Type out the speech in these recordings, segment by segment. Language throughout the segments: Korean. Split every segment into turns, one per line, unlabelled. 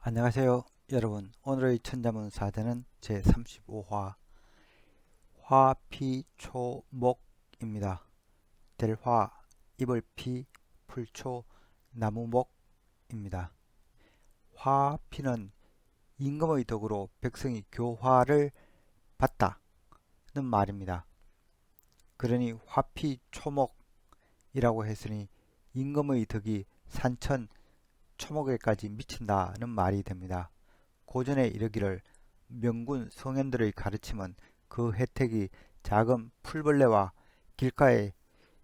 안녕하세요 여러분. 오늘의 천자문사제는 제35화 화피초목입니다. 될화 이벌피 풀초 나무목입니다. 화피는 임금의 덕으로 백성이 교화를 받다는 말입니다. 그러니 화피초목이라고 했으니 임금의 덕이 산천 초목에까지 미친다는 말이 됩니다. 고전에 이르기를 명군 성현들의 가르침은 그 혜택이 작은 풀벌레와 길가에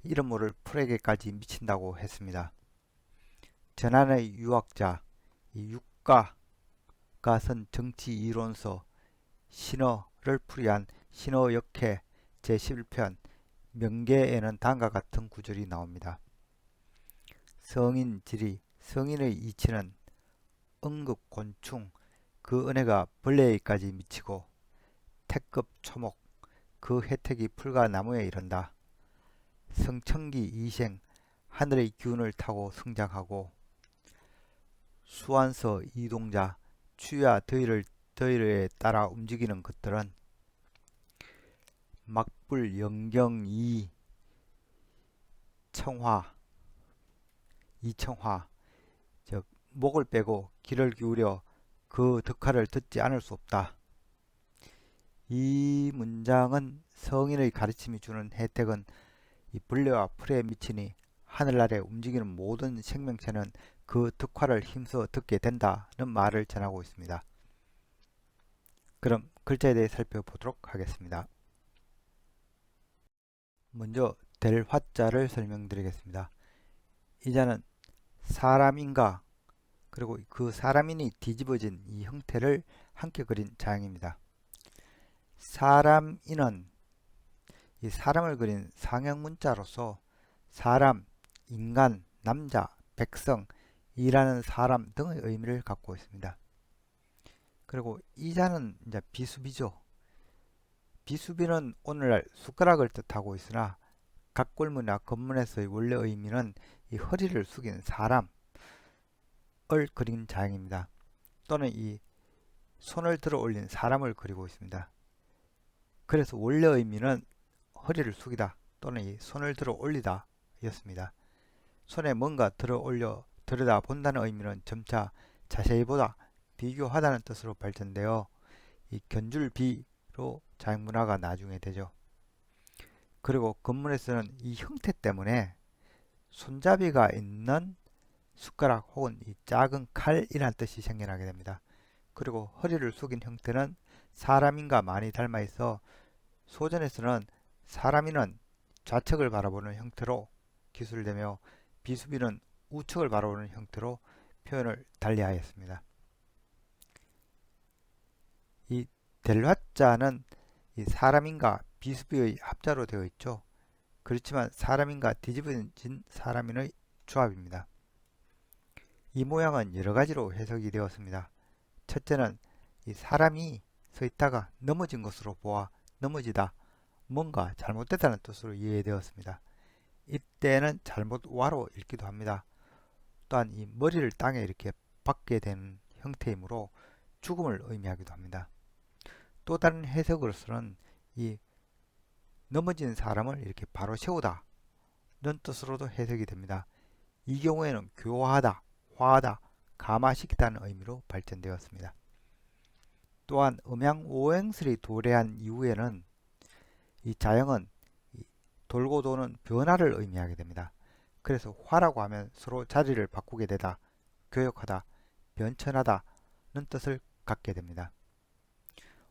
이름 모를 풀에게까지 미친다고 했습니다. 전한의 유학자 이 육가가 쓴 정치 이론서 신어를 풀이한 신어역해 제11편 명계에는 다음과 같은 구절이 나옵니다. 성인지리 성인의 이치는 응급곤충 그 은혜가 벌레에까지 미치고 태급 초목 그 혜택이 풀과 나무에 이른다. 성천기 이생 하늘의 기운을 타고 성장하고 수완서 이동자 추위와 더위에 따라 움직이는 것들은 막불 영경이 청화 이청화 즉 목을 빼고 귀를 기울여 그 덕화를 듣지 않을 수 없다. 이 문장은 성인의 가르침이 주는 혜택은 이 벌레와 풀에 미치니 하늘나라에 움직이는 모든 생명체는 그 덕화를 힘써 듣게 된다는 말을 전하고 있습니다. 그럼 글자에 대해 살펴보도록 하겠습니다. 먼저 될 화자를 설명드리겠습니다. 이 자는 사람인가 그리고 그 사람인이 뒤집어진 이 형태를 함께 그린 자형입니다. 사람인은 이 사람을 그린 상형문자로서 사람, 인간, 남자, 백성, 이라는 사람 등의 의미를 갖고 있습니다. 그리고 이자는 이제 비수비죠. 비수비는 오늘날 숟가락을 뜻하고 있으나 각골문이나 건문에서의 원래 의미는 이 허리를 숙인 사람을 그린 자형입니다. 또는 이 손을 들어 올린 사람을 그리고 있습니다. 그래서 원래 의미는 허리를 숙이다 또는 이 손을 들어 올리다 였습니다. 손에 뭔가 들어 올려 들여다 본다는 의미는 점차 자세히 보다 비교하다는 뜻으로 발전되어 이 견줄비로 자형문화가 나중에 되죠. 그리고 건문에서는 이 형태 때문에 손잡이가 있는 숟가락 혹은 이 작은 칼이라는 뜻이 생겨나게 됩니다. 그리고 허리를 숙인 형태는 사람인과 많이 닮아 있어 소전에서는 사람인은 좌측을 바라보는 형태로 기술되며 비수비는 우측을 바라보는 형태로 표현을 달리하였습니다. 이 델화자는 이 사람인과 비수비의 합자로 되어 있죠. 그렇지만 사람인과 뒤집어진 사람인의 조합입니다. 이 모양은 여러 가지로 해석이 되었습니다. 첫째는 이 사람이 서 있다가 넘어진 것으로 보아 넘어지다, 뭔가 잘못됐다는 뜻으로 이해되었습니다. 이때는 잘못와로 읽기도 합니다. 또한 이 머리를 땅에 이렇게 박게 되는 형태이므로 죽음을 의미하기도 합니다. 또 다른 해석으로서는 이 넘어진 사람을 이렇게 바로 세우다 는 뜻으로도 해석이 됩니다. 이 경우에는 교화하다, 화하다, 감화시키다는 의미로 발전되었습니다. 또한 음양오행설이 도래한 이후에는 이 자형은 돌고 도는 변화를 의미하게 됩니다. 그래서 화라고 하면 서로 자리를 바꾸게 되다, 교역하다, 변천하다는 뜻을 갖게 됩니다.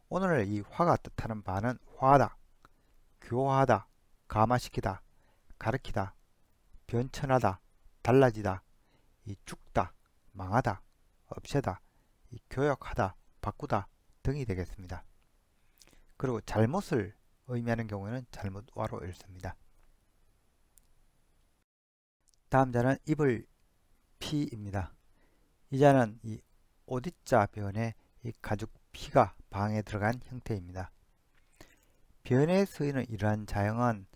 오늘 이 화가 뜻하는 바는 화하다, 교화하다, 감화시키다, 가르키다, 변천하다, 달라지다, 이 죽다, 망하다, 없애다, 이 교역하다, 바꾸다 등이 되겠습니다. 그리고 잘못을 의미하는 경우에는 잘못와로 읽습니다. 다음 자는 입을 피입니다. 이 자는 이 오디자 변에 이 가죽 피가 방에 들어간 형태입니다. 변에 쓰이는 이러한 자형은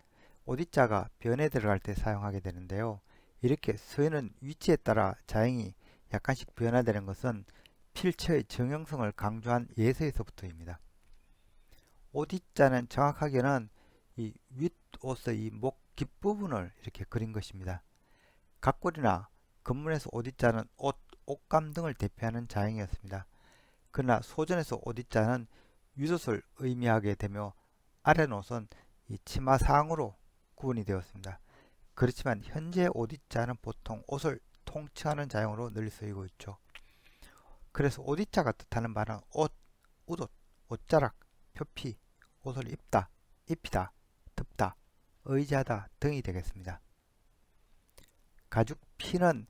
오디자가 변에 들어갈 때 사용하게 되는데요. 이렇게 쓰이는 위치에 따라 자형이 약간씩 변화되는 것은 필체의 정형성을 강조한 예서에서부터입니다. 옷자는 정확하게는 이 윗옷의 이 목 뒷부분을 이렇게 그린 것입니다. 각골이나 건문에서 옷자는 옷, 옷감 등을 대표하는 자형이었습니다. 그러나 소전에서 옷자는 윗옷을 의미하게 되며 아랫옷은 이 치마상으로 구분이 되었습니다. 그렇지만 현재 옷자는 보통 옷을 통칭하는 자형으로 널리 쓰이고 있죠. 그래서 옷자가 뜻하는 말은 옷, 웃옷, 옷자락, 표피, 옷을 입다, 입히다, 덮다, 의지하다 등이 되겠습니다. 가죽피는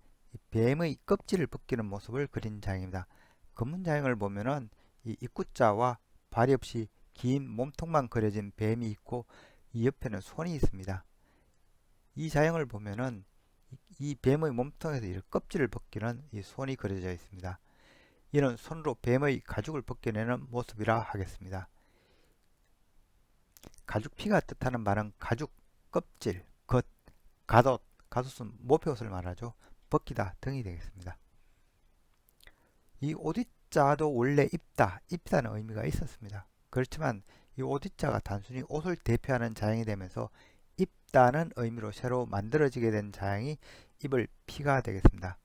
뱀의 껍질을 벗기는 모습을 그린 자형입니다. 검문자형을 보면은 이 입구자와 발이 없이 긴 몸통만 그려진 뱀이 있고 이 옆에는 손이 있습니다. 이 자형을 보면은 이 뱀의 몸통에서 이 껍질을 벗기는 이 손이 그려져 있습니다. 이는 손으로 뱀의 가죽을 벗겨내는 모습이라 하겠습니다. 가죽피가 뜻하는 말은 가죽, 껍질, 겉, 갓옷, 갓옷은 모피옷을 말하죠. 벗기다 등이 되겠습니다. 이 옷자도 원래 입다, 입다는 의미가 있었습니다. 그렇지만 이 옷자가 단순히 옷을 대표하는 자형이 되면서 입다는 의미로 새로 만들어지게 된 자형이 입을 피가 되겠습니다.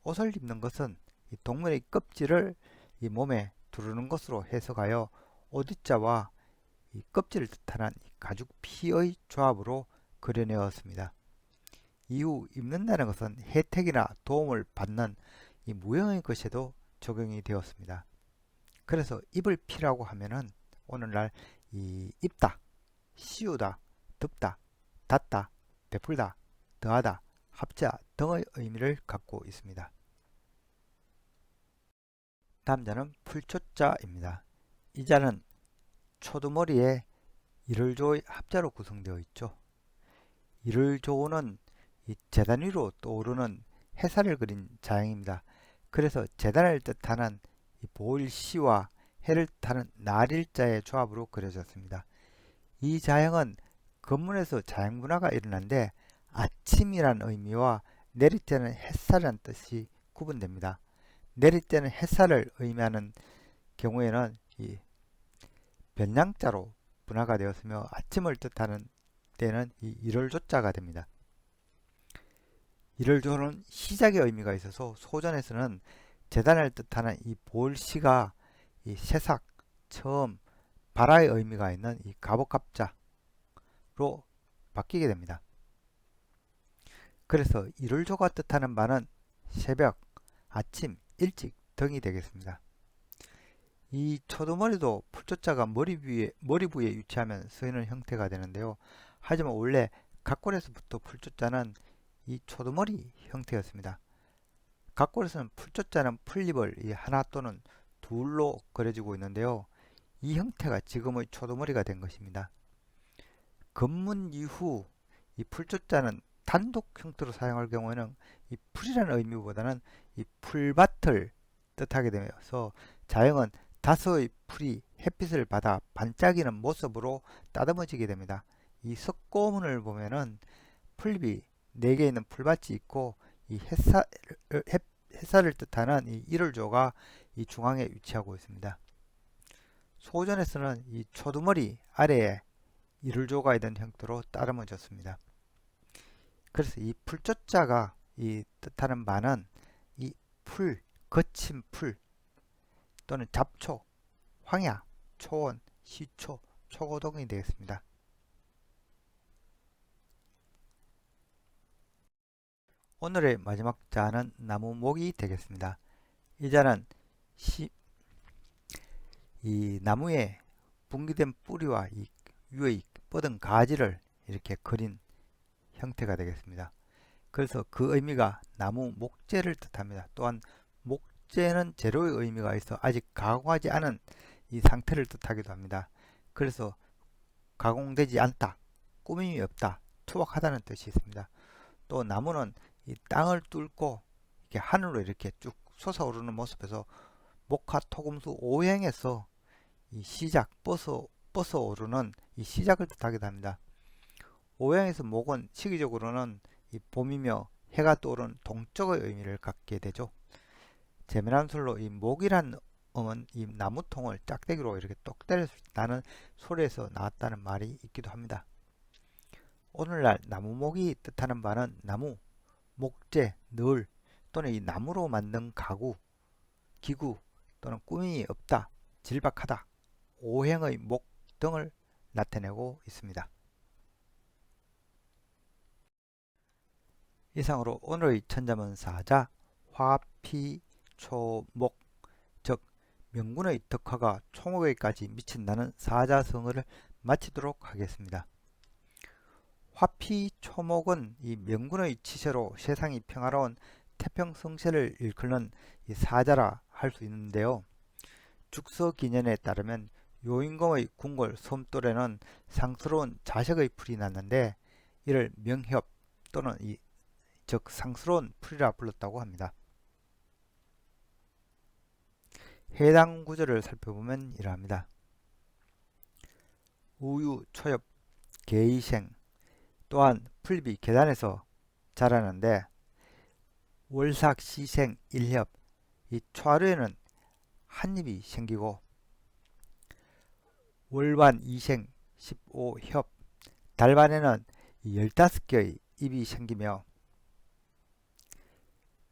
옷을 입는 것은 이 동물의 껍질을 이 몸에 두르는 것으로 해석하여 옷자와 이 껍질을 뜻하는 가죽 피의 조합으로 그려내었습니다. 이후 입는다는 것은 혜택이나 도움을 받는 이 무형의 것에도 적용이 되었습니다. 그래서 입을 피라고 하면은 오늘날 이 입다, 씌우다, 덮다, 닫다, 베풀다, 더하다, 합자 등의 의미를 갖고 있습니다. 다음 자는 풀초자입니다. 이 자는 초두머리에 일월조의 합자로 구성되어 있죠. 일월조는 이 재단 위로 떠오르는 해살을 그린 자형입니다. 그래서 재단을 뜻하는 이 보일시와 해를 뜻하는 날일자의 조합으로 그려졌습니다. 이 자형은 건문에서 자형분화가 일어난데 아침이란 의미와 내릴 때는 햇살이란 뜻이 구분됩니다. 내릴 때는 햇살을 의미하는 경우에는 이 변량자로 분화가 되었으며 아침을 뜻하는 때는 이 일월조자가 됩니다. 일월조는 시작의 의미가 있어서 소전에서는 재단을 뜻하는 이 볼시가 이 새싹, 처음, 발화의 의미가 있는 이 가복합자로 바뀌게 됩니다. 그래서 일월조가 뜻하는 바는 새벽, 아침, 일찍 등이 되겠습니다. 이 초두머리도 풀초자가 머리 부위에 위치하면 쓰이는 형태가 되는데요. 하지만 원래 각골에서부터 풀초자는 이 초두머리 형태였습니다. 각골에서는 풀초자는 풀잎을 이 하나 또는 둘로 그려지고 있는데요. 이 형태가 지금의 초두머리가 된 것입니다. 건문 이후 이 풀초자는 단독 형태로 사용할 경우에는 이 풀이라는 의미보다는 이 풀밭을 뜻하게 되면서 자형은 다소의 풀이 햇빛을 받아 반짝이는 모습으로 따듬어지게 됩니다. 이 석고문을 보면은 풀잎이 4개 있는 풀밭이 있고 이 햇살을 뜻하는 이 일월조가 이 중앙에 위치하고 있습니다. 소전에서는 이 초두머리 아래에 일월조가 있는 형태로 따듬어졌습니다. 그래서 이 풀초자가 이 뜻하는 바는 이 풀, 거친 풀 또는 잡초, 황야, 초원, 시초, 초고등이 되겠습니다. 오늘의 마지막 자는 나무목이 되겠습니다. 이 자는 이 나무의 분기된 뿌리와 이 위의 뻗은 가지를 이렇게 그린 형태가 되겠습니다. 그래서 그 의미가 나무 목재를 뜻합니다. 또한 목재는 재료의 의미가 있어 아직 가공하지 않은 이 상태를 뜻하기도 합니다. 그래서 가공되지 않다, 꾸밈이 없다, 투박하다는 뜻이 있습니다. 또 나무는 이 땅을 뚫고 이렇게 하늘로 이렇게 쭉 솟아오르는 모습에서 목화 토금수 오행에서 이 시작 뻗어 오르는 이 시작을 뜻하기도 합니다. 오행에서 목은 시기적으로는 이 봄이며 해가 떠오르는 동쪽의 의미를 갖게 되죠. 재미난 술로 이 목이란 음은 이 나무통을 짝대기로 이렇게 똑 때려서 나는 소리에서 나왔다는 말이 있기도 합니다. 오늘날 나무목이 뜻하는 바는 나무, 목재, 늘 또는 이 나무로 만든 가구, 기구 또는 꾸밈이 없다, 질박하다, 오행의 목 등을 나타내고 있습니다. 이상으로 오늘의 천자문사자 화피초목, 즉 명군의 덕화가 총옥에까지 미친다는 사자성어를 마치도록 하겠습니다. 화피초목은 이 명군의 치세로 세상이 평화로운 태평성세를 일컫는 이 사자라 할 수 있는데요. 죽서기년에 따르면 요임금의 궁궐 섬돌에는 상스러운 자색의 풀이 났는데 이를 명협 또는 즉 상스러운 풀이라 불렀다고 합니다. 해당 구절을 살펴보면 이러합니다. 우유, 초엽, 개이생 또한 풀잎이 계단에서 자라는데 월삭, 시생, 일협 이 초하루에는 한 입이 생기고 월반, 이생, 15협 달반에는 15개의 입이 생기며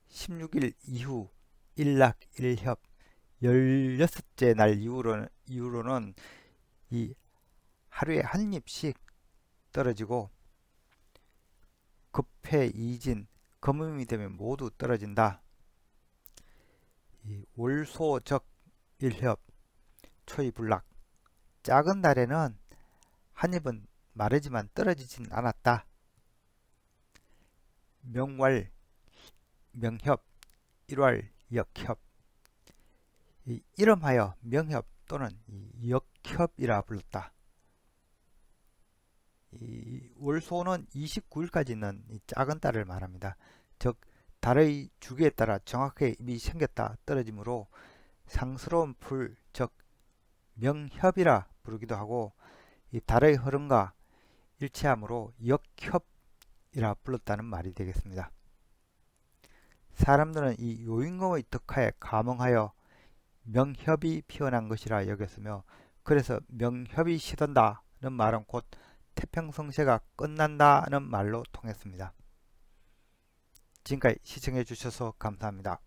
16일 이후 일락, 일협 16째 날 이후로는 이 하루에 한 입씩 떨어지고 급회, 이진, 거음이 되면 모두 떨어진다. 이 월소적, 일협, 초이불락 작은 달에는 한 입은 마르지만 떨어지진 않았다. 명월, 명협, 일월, 역협 이름하여 명협 또는 역협이라 불렀다. 이 월소는 29일까지 있는 작은 달을 말합니다. 즉 달의 주기에 따라 정확하게 입이 생겼다 떨어지므로 상스러운 풀, 즉 명협이라 부르기도 하고 이 달의 흐름과 일치하므로 역협이라 불렀다는 말이 되겠습니다. 사람들은 이 요임금의 덕화에 감흥하여 명협이 피어난 것이라 여겼으며 그래서 명협이 시든다는 말은 곧 태평성세가 끝난다는 말로 통했습니다. 지금까지 시청해 주셔서 감사합니다.